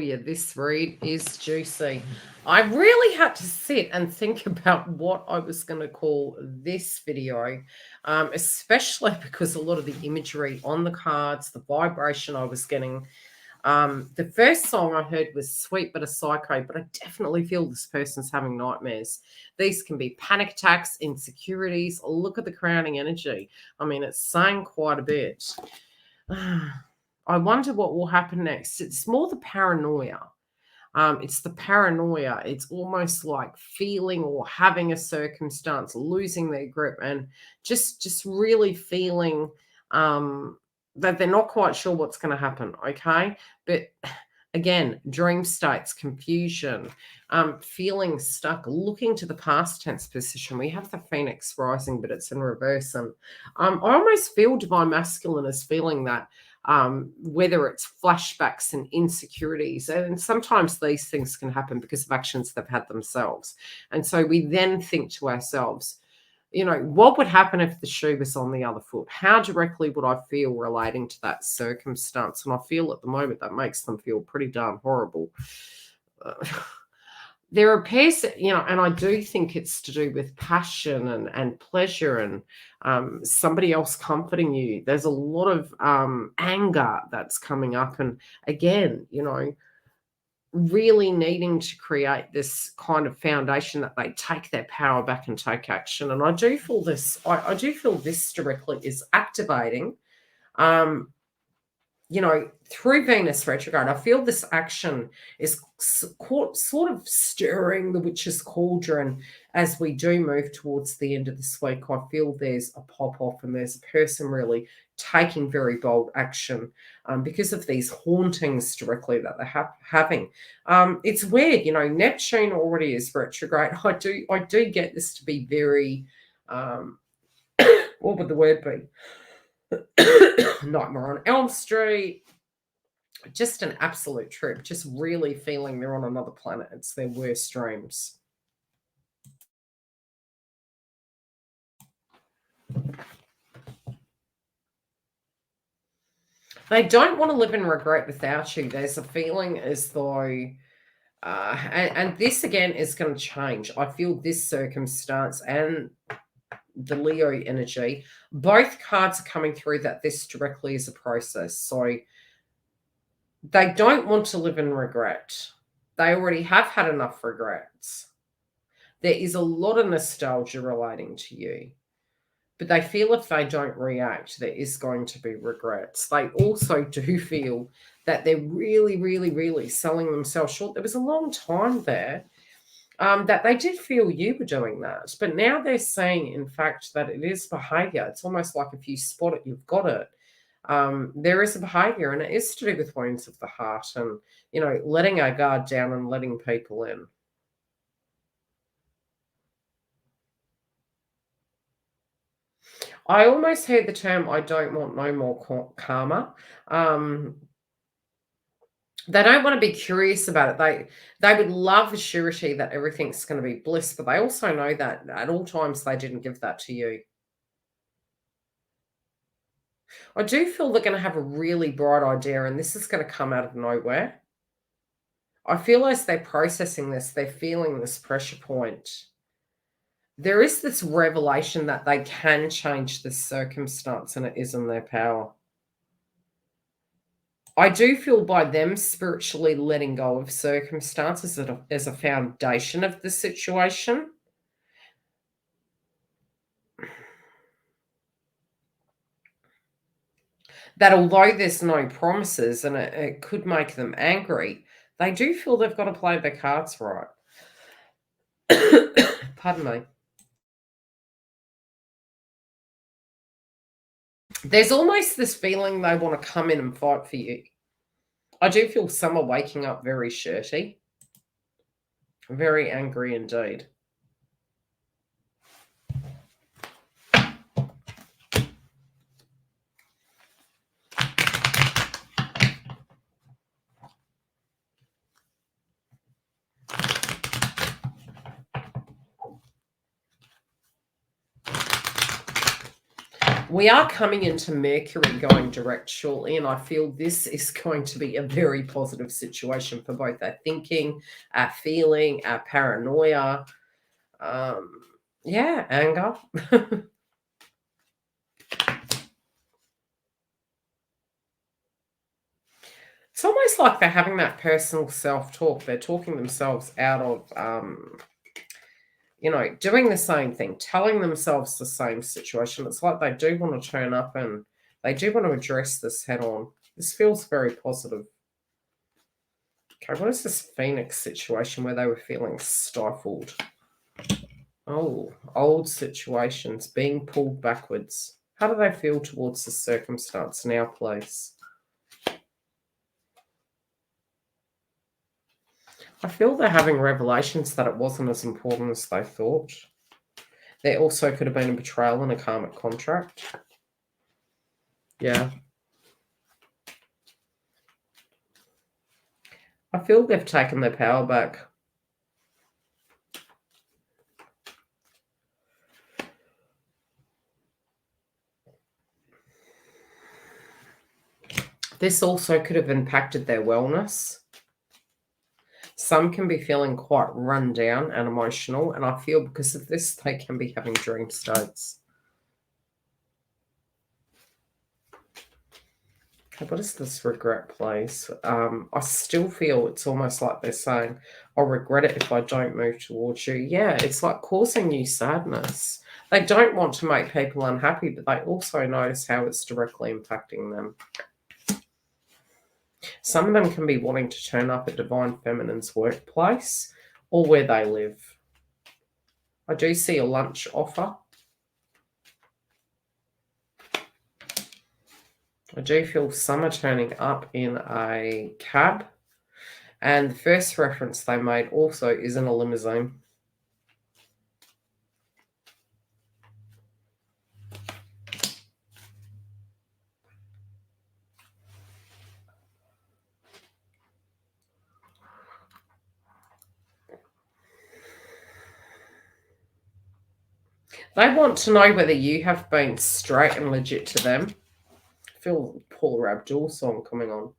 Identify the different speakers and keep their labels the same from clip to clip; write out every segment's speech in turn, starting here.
Speaker 1: you, this read is juicy. I really had to sit and think about what I was going to call this video, especially because a lot of the imagery on the cards, the vibration I was getting. The first song I heard was Sweet But a Psycho, but I definitely feel this person's having nightmares. These can be panic attacks, insecurities. Look at the crowning energy. I mean, it's saying quite a bit. I wonder what will happen next. It's more the paranoia. It's the paranoia. It's almost like feeling or having a circumstance, losing their grip, and just really feeling that they're not quite sure what's going to happen. Okay, but again, dream states, confusion, feeling stuck, looking to the past tense position. We have the Phoenix rising, but it's in reverse, and I almost feel divine masculine is feeling that. Whether it's flashbacks and insecurities. And sometimes these things can happen because of actions they've had themselves. And so we then think to ourselves, you know, what would happen if the shoe was on the other foot? How directly would I feel relating to that circumstance? And I feel at the moment that makes them feel pretty darn horrible. There appears, you know, and I do think it's to do with passion and pleasure and somebody else comforting you. There's a lot of anger that's coming up. And again, you know, really needing to create this kind of foundation that they take their power back and take action. And I do feel this, I do feel this directly is activating you know, through Venus retrograde, I feel this action is sort of stirring the witch's cauldron as we do move towards the end of this week. I feel there's a pop-off and there's a person really taking very bold action because of these hauntings directly that they're having. It's weird, you know, Neptune already is retrograde. I do get this to be very, what would the word be? Nightmare on Elm Street, just an absolute trip, just really feeling they're on another planet. It's their worst dreams. They don't want to live in regret without you. There's a feeling as though, and this again is going to change. I feel this circumstance and the Leo energy, both cards are coming through that this directly is a process. So they don't want to live in regret. They already have had enough regrets. There is a lot of nostalgia relating to you, but they feel if they don't react, there is going to be regrets. They also do feel that they're really, really, really selling themselves short. There was a long time there that they did feel you were doing that. But now they're saying, in fact, that it is behavior. It's almost like if you spot it, you've got it. There is a behavior, and it is to do with wounds of the heart and, you know, letting our guard down and letting people in. I almost heard the term, I don't want no more karma. They don't want to be curious about it. They would love a surety that everything's going to be bliss, but they also know that at all times they didn't give that to you. I do feel they're going to have a really bright idea, and this is going to come out of nowhere. I feel as they're processing this, they're feeling this pressure point. There is this revelation that they can change this circumstance, and it is in their power. I do feel by them spiritually letting go of circumstances as a foundation of the situation, that although there's no promises and it could make them angry, they do feel they've got to play their cards right. Pardon me. There's almost this feeling they want to come in and fight for you. I do feel some are waking up very shirty, very angry indeed. We are coming into Mercury going direct shortly, and I feel this is going to be a very positive situation for both our thinking, our feeling, our paranoia, yeah, anger. It's almost like they're having that personal self-talk. They're talking themselves out of, doing the same thing, telling themselves the same situation. It's like they do want to turn up and they do want to address this head on. This feels very positive. Okay, what is this Phoenix situation where they were feeling stifled? Oh, old situations being pulled backwards. How do they feel towards the circumstance now, please? I feel they're having revelations that it wasn't as important as they thought. There also could have been a betrayal in a karmic contract. Yeah. I feel they've taken their power back. This also could have impacted their wellness. Some can be feeling quite run down and emotional, and I feel because of this, they can be having dream states. Okay, what is this regret, please? I still feel it's almost like they're saying, I'll regret it if I don't move towards you. Yeah, it's like causing you sadness. They don't want to make people unhappy, but they also notice how it's directly impacting them. Some of them can be wanting to turn up at Divine Feminine's workplace or where they live. I do see a lunch offer. I do feel some are turning up in a cab. And the first reference they made also is in a limousine. They want to know whether you have been straight and legit to them. I feel Paula Abdul song coming on.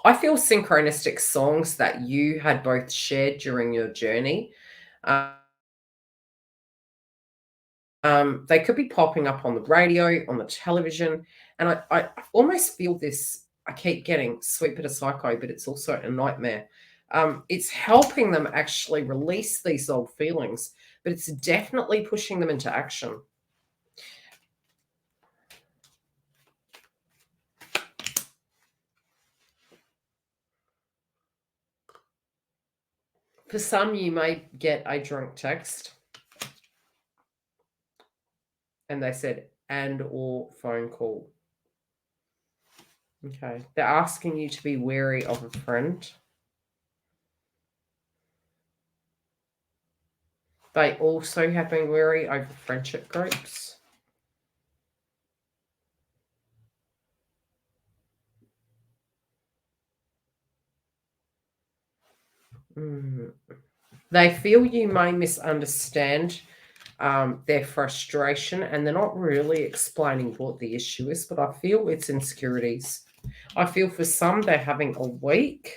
Speaker 1: I feel synchronistic songs that you had both shared during your journey. They could be popping up on the radio, on the television, and I almost feel this. I keep getting sweet bit of psycho, but it's also a nightmare. It's helping them actually release these old feelings, but it's definitely pushing them into action. For some, you may get a drunk text, and they said, and or phone call. Okay. They're asking you to be wary of a friend. They also have been wary over friendship groups. They feel you may misunderstand their frustration, and they're not really explaining what the issue is, but I feel it's insecurities. I feel for some they're having a week,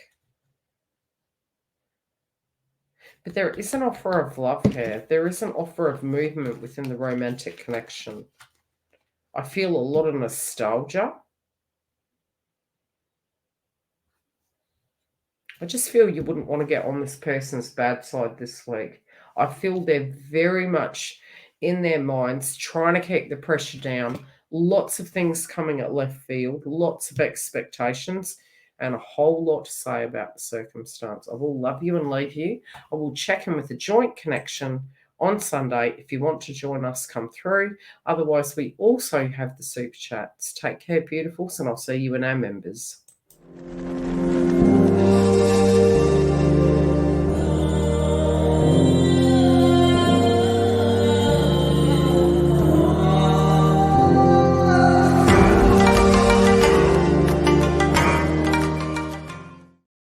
Speaker 1: but there is an offer of love here. There is an offer of movement within the romantic connection. I feel a lot of nostalgia. I just feel you wouldn't want to get on this person's bad side this week. I feel they're very much in their minds trying to keep the pressure down. Lots of things coming at left field, lots of expectations, and a whole lot to say about the circumstance. I will love you and leave you. I will check in with the joint connection on Sunday. If you want to join us, come through. Otherwise, we also have the super chats. Take care, beautifuls, and I'll see you in our members.